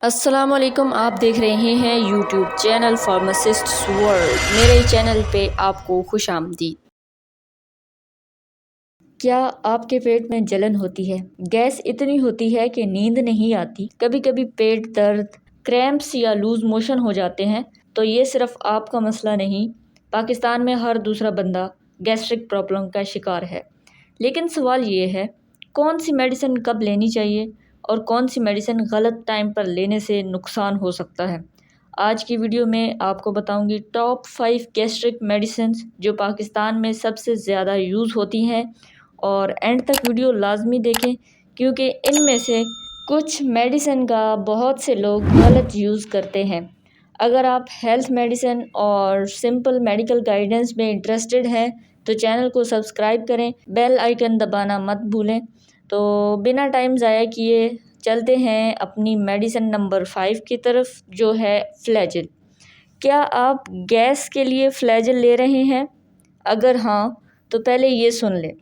السلام علیکم، آپ دیکھ رہے ہیں یوٹیوب چینل فارماسسٹس ورلڈ۔ میرے چینل پہ آپ کو خوش آمدید۔ کیا آپ کے پیٹ میں جلن ہوتی ہے؟ گیس اتنی ہوتی ہے کہ نیند نہیں آتی، کبھی کبھی پیٹ درد، کریمپس یا لوز موشن ہو جاتے ہیں؟ تو یہ صرف آپ کا مسئلہ نہیں، پاکستان میں ہر دوسرا بندہ گیسٹرک پرابلم کا شکار ہے۔ لیکن سوال یہ ہے، کون سی میڈیسن کب لینی چاہیے اور کون سی میڈیسن غلط ٹائم پر لینے سے نقصان ہو سکتا ہے؟ آج کی ویڈیو میں آپ کو بتاؤں گی ٹاپ 5 گیسٹرک میڈیسنز جو پاکستان میں سب سے زیادہ یوز ہوتی ہیں، اور اینڈ تک ویڈیو لازمی دیکھیں کیونکہ ان میں سے کچھ میڈیسن کا بہت سے لوگ غلط یوز کرتے ہیں۔ اگر آپ ہیلتھ میڈیسن اور سمپل میڈیکل گائیڈنس میں انٹرسٹڈ ہیں تو چینل کو سبسکرائب کریں، بیل آئیکن دبانا مت بھولیں۔ تو بنا ٹائم ضائع کیے چلتے ہیں اپنی میڈیسن نمبر 5 کی طرف، جو ہے فلیجل۔ کیا آپ گیس کے لیے فلیجل لے رہے ہیں؟ اگر ہاں تو پہلے یہ سن لیں،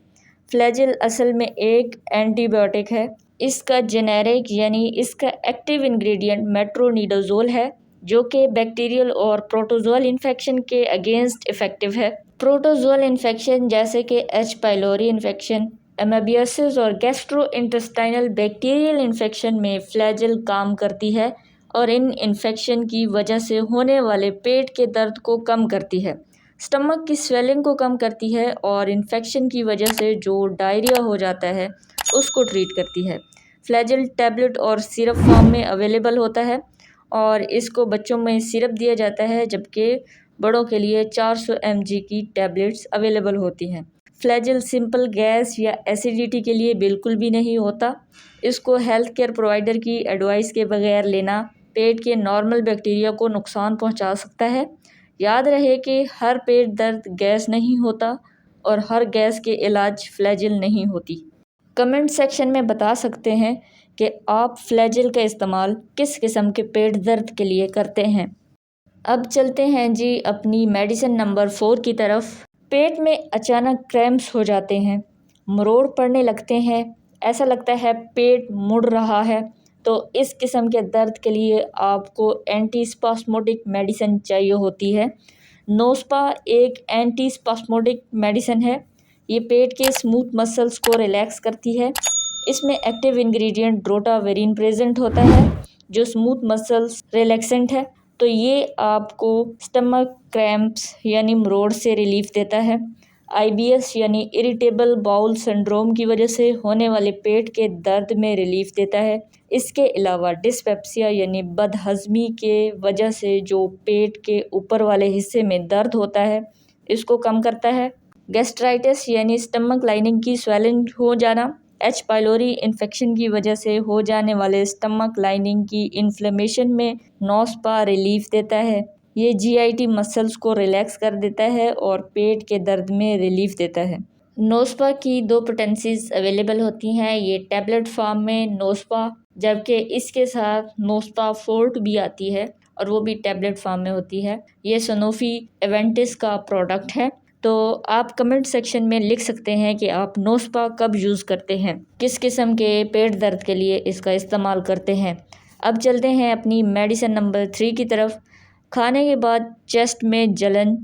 فلیجل اصل میں ایک اینٹی بائیوٹک ہے۔ اس کا جنیرک یعنی اس کا ایکٹیو انگریڈینٹ میٹرونیڈازول ہے، جو کہ بیکٹیریل اور پروٹوزول انفیکشن کے اگینسٹ افیکٹو ہے۔ پروٹوزول انفیکشن جیسے کہ ایچ پائلوری انفیکشن، امیبیاسس اور گیسٹرو انٹسٹائنل بیکٹیریل انفیکشن میں فلیجل کام کرتی ہے اور ان انفیکشن کی وجہ سے ہونے والے پیٹ کے درد کو کم کرتی ہے، سٹمک کی سویلنگ کو کم کرتی ہے اور انفیکشن کی وجہ سے جو ڈائریا ہو جاتا ہے اس کو ٹریٹ کرتی ہے۔ فلیجل ٹیبلٹ اور سیرپ فارم میں اویلیبل ہوتا ہے اور اس کو بچوں میں سیرپ دیا جاتا ہے، جبکہ بڑوں کے لیے 400 mg کی ٹیبلٹس اویلیبل ہوتی ہیں۔ فلیجل سمپل گیس یا ایسیڈیٹی کے لیے بالکل بھی نہیں ہوتا۔ اس کو ہیلتھ کیئر پرووائڈر کی ایڈوائس کے بغیر لینا پیٹ کے نارمل بیکٹیریا کو نقصان پہنچا سکتا ہے۔ یاد رہے کہ ہر پیٹ درد گیس نہیں ہوتا اور ہر گیس کے علاج فلیجل نہیں ہوتی۔ کمنٹ سیکشن میں بتا سکتے ہیں کہ آپ فلیجل کا استعمال کس قسم کے پیٹ درد کے لیے کرتے ہیں۔ اب چلتے ہیں جی اپنی میڈیسن نمبر 4 کی طرف۔ پیٹ میں اچانک کریمپس ہو جاتے ہیں، مروڑ پڑنے لگتے ہیں، ایسا لگتا ہے پیٹ مڑ رہا ہے، تو اس قسم کے درد کے لیے آپ کو اینٹی اسپاسموڈک میڈیسن چاہیے ہوتی ہے۔ نوسپا ایک اینٹی اسپاسموڈک میڈیسن ہے۔ یہ پیٹ کے اسموتھ مسلز کو ریلیکس کرتی ہے۔ اس میں ایکٹیو انگریڈینٹ ڈروٹاویرین پریزنٹ ہوتا ہے جو اسموتھ مسلز ریلیکسنٹ ہے، تو یہ آپ کو سٹمک کریمپس یعنی مروڑ سے ریلیف دیتا ہے۔ آئی بی ایس یعنی اریٹیبل باؤل سنڈروم کی وجہ سے ہونے والے پیٹ کے درد میں ریلیف دیتا ہے۔ اس کے علاوہ ڈسپیپسیا یعنی بد ہضمی کے وجہ سے جو پیٹ کے اوپر والے حصے میں درد ہوتا ہے اس کو کم کرتا ہے۔ گیسٹرائٹس یعنی سٹمک لائننگ کی سویلنگ ہو جانا، ایچ پائلوری انفیکشن کی وجہ سے ہو جانے والے سٹمک لائننگ کی انفلیمیشن میں نوسپا ریلیف دیتا ہے۔ یہ جی آئی ٹی مسلز کو ریلیکس کر دیتا ہے اور پیٹ کے درد میں ریلیف دیتا ہے۔ نوسپا کی 2 پوٹنسیز اویلیبل ہوتی ہیں، یہ ٹیبلٹ فارم میں نوسپا، جبکہ اس کے ساتھ نوسپا فورٹ بھی آتی ہے اور وہ بھی ٹیبلٹ فارم میں ہوتی ہے۔ یہ سنوفی ایونٹس کا پروڈکٹ ہے۔ تو آپ کمنٹ سیکشن میں لکھ سکتے ہیں کہ آپ نوسپا کب یوز کرتے ہیں، کس قسم کے پیٹ درد کے لیے اس کا استعمال کرتے ہیں۔ اب چلتے ہیں اپنی میڈیسن نمبر 3 کی طرف۔ کھانے کے بعد چیسٹ میں جلن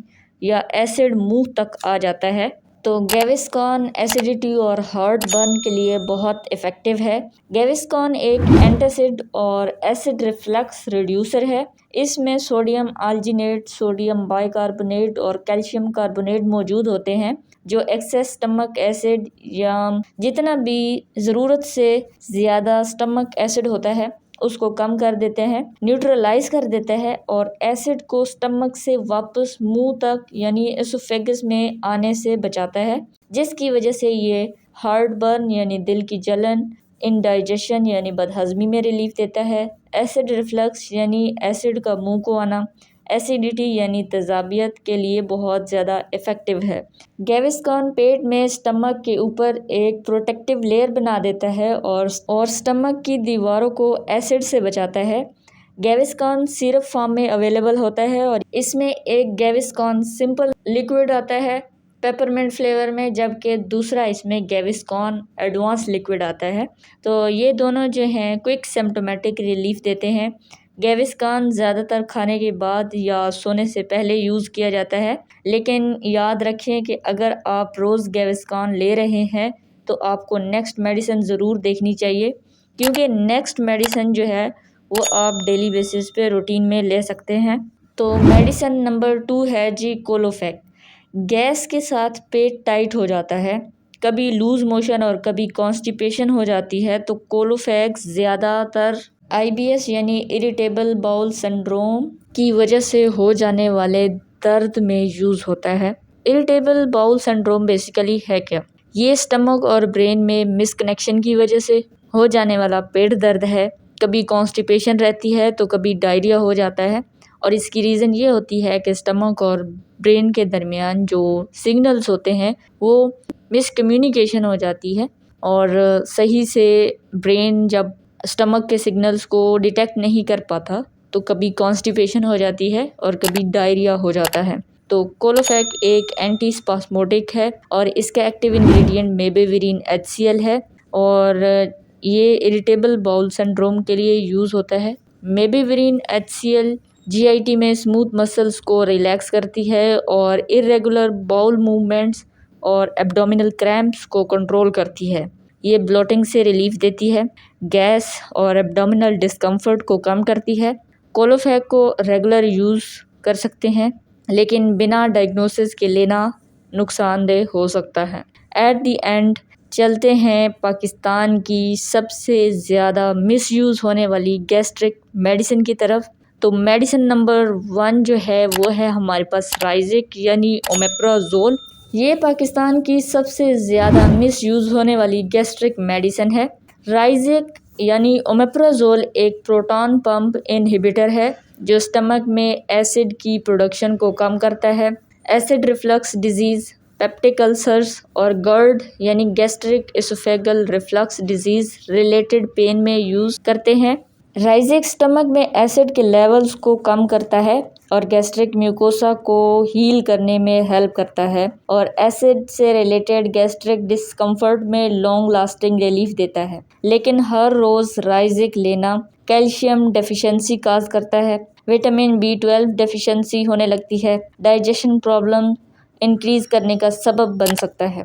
یا ایسڈ منہ تک آ جاتا ہے تو گیوسکون ایسیڈیٹی اور ہارٹ برن کے لیے بہت افیکٹو ہے۔ گیوسکون ایک اینٹاسڈ اور ایسڈ ریفلکس ریڈیوسر ہے۔ اس میں سوڈیم آلجینیٹ، سوڈیم بائی کاربونیٹ اور کیلشیم کاربونیٹ موجود ہوتے ہیں جو ایکسیس سٹمک ایسڈ یا جتنا بھی ضرورت سے زیادہ سٹمک ایسڈ ہوتا ہے اس کو کم کر دیتے ہیں، نیوٹرلائز کر دیتا ہے اور ایسڈ کو سٹمک سے واپس منہ تک یعنی اسوفیگس میں آنے سے بچاتا ہے، جس کی وجہ سے یہ ہارٹ برن یعنی دل کی جلن، انڈائجیشن یعنی بد ہضمی میں ریلیف دیتا ہے، ایسڈ ریفلکس یعنی ایسڈ کا منہ کو آنا، ایسیڈیٹی یعنی تیزابیت کے لیے بہت زیادہ افیکٹو ہے۔ گیوسکون پیٹ میں سٹمک کے اوپر ایک پروٹیکٹیو لیئر بنا دیتا ہے اور سٹمک کی دیواروں کو ایسڈ سے بچاتا ہے۔ گیوسکون سیرپ فارم میں اویلیبل ہوتا ہے اور اس میں ایک گیوسکون سمپل لیکوئڈ آتا ہے۔ پیپرمنٹ فلیور میں، جبکہ دوسرا اس میں گیوسکون ایڈوانس لیکوڈ آتا ہے۔ تو یہ دونوں جو ہیں کوئک سمپٹومیٹک ریلیف دیتے ہیں۔ گیوسکون زیادہ تر کھانے کے بعد یا سونے سے پہلے یوز کیا جاتا ہے، لیکن یاد رکھیں کہ اگر آپ روز گیوسکون لے رہے ہیں تو آپ کو نیکسٹ میڈیسن ضرور دیکھنی چاہیے، کیونکہ نیکسٹ میڈیسن جو ہے وہ آپ ڈیلی بیسس پہ روٹین میں لے سکتے ہیں۔ تو میڈیسن نمبر 2 ہے جی کولوفیک۔ گیس کے ساتھ پیٹ ٹائٹ ہو جاتا ہے، کبھی لوز موشن اور کبھی کانسٹیپیشن ہو جاتی ہے، تو کولوفیک زیادہ تر IBS یعنی اریٹیبل باؤل سنڈروم کی وجہ سے ہو جانے والے درد میں یوز ہوتا ہے۔ اریٹیبل باؤل سنڈروم بیسیکلی ہے کیا؟ یہ اسٹمک اور برین میں مس کنیکشن کی وجہ سے ہو جانے والا پیٹ درد ہے۔ کبھی کانسٹیپیشن رہتی ہے تو کبھی ڈائریا ہو جاتا ہے، اور اس کی ریزن یہ ہوتی ہے کہ اسٹمک اور برین کے درمیان جو سگنلز ہوتے ہیں وہ مس کمیونیکیشن ہو جاتی ہے، اور صحیح سے برین جب اسٹمک کے سگنلز کو ڈیٹیکٹ نہیں کر پاتا تو کبھی کانسٹیپیشن ہو جاتی ہے اور کبھی ڈائریا ہو جاتا ہے۔ تو کولوفیک ایک اینٹی اسپاسموڈک ہے اور اس کا ایکٹیو انگریڈینٹ میبیورین HCl ہے، اور یہ اریٹیبل باؤل سنڈروم کے لیے یوز ہوتا ہے۔ میبیورین HCl GIT میں اسموتھ مسلز کو ریلیکس کرتی ہے اور irregular باؤل موومنٹس اور ایبڈومینل کریمپس کو کنٹرول کرتی ہے۔ یہ بلوٹنگ سے ریلیف دیتی ہے، گیس اور ایبڈومینل ڈسکمفرٹ کو کم کرتی ہے۔ کولوفیک کو ریگولر یوز کر سکتے ہیں، لیکن بنا ڈائگنوسس کے لینا نقصان دہ ہو سکتا ہے۔ ایٹ دی اینڈ چلتے ہیں پاکستان کی سب سے زیادہ مس یوز ہونے والی گیسٹرک میڈیسن کی طرف۔ تو میڈیسن نمبر 1 جو ہے وہ ہے ہمارے پاس رائزک یعنی اومیپرازول۔ یہ پاکستان کی سب سے زیادہ مس یوز ہونے والی گیسٹرک میڈیسن ہے۔ رائزک یعنی اومیپرازول ایک پروٹون پمپ انہیبیٹر ہے جو اسٹمک میں ایسڈ کی پروڈکشن کو کم کرتا ہے۔ ایسڈ ریفلکس ڈیزیز، پیپٹک السرز اور GERD یعنی گیسٹرک اسوفیگل ریفلکس ڈیزیز ریلیٹڈ پین میں یوز کرتے ہیں۔ رائزک اسٹمک میں ایسڈ کے لیولز کو کم کرتا ہے اور گیسٹرک میوکوسا کو ہیل کرنے میں ہیلپ کرتا ہے، اور ایسڈ سے ریلیٹڈ گیسٹرک ڈسکمفرٹ میں لانگ لاسٹنگ ریلیف دیتا ہے۔ لیکن ہر روز رائزک لینا کیلشیم ڈیفیشنسی کاز کرتا ہے، وٹامن B12 ڈیفیشنسی ہونے لگتی ہے، ڈائجیشن پرابلم انکریز کرنے کا سبب بن سکتا ہے۔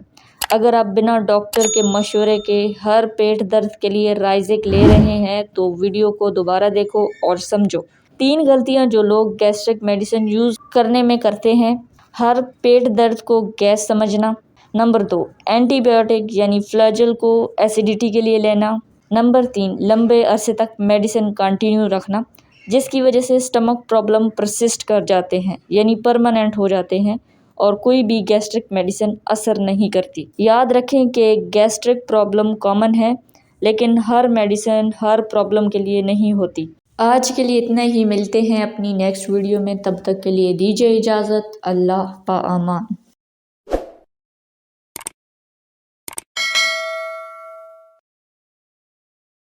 اگر آپ بنا ڈاکٹر کے مشورے کے ہر پیٹ درد کے لیے رائزک لے رہے ہیں تو ویڈیو کو دوبارہ دیکھو اور سمجھو۔ 3 غلطیاں جو لوگ گیسٹرک میڈیسن یوز کرنے میں کرتے ہیں: ہر پیٹ درد کو گیس سمجھنا۔ نمبر 2، اینٹی بایوٹک یعنی فلاجل کو ایسیڈیٹی کے لیے لینا۔ نمبر 3، لمبے عرصے تک میڈیسن کنٹینیو رکھنا، جس کی وجہ سے اسٹمک پرابلم پرسسٹ کر جاتے ہیں یعنی پرماننٹ ہو جاتے ہیں، اور کوئی بھی گیسٹرک میڈیسن اثر نہیں کرتی۔ یاد رکھیں کہ گیسٹرک پرابلم کامن ہے، لیکن ہر میڈیسن ہر پرابلم کے لیے نہیں ہوتی۔ آج کے لیے اتنا ہی، ملتے ہیں اپنی نیکسٹ ویڈیو میں، تب تک کے لیے دیجیے اجازت۔ اللہ پا امان۔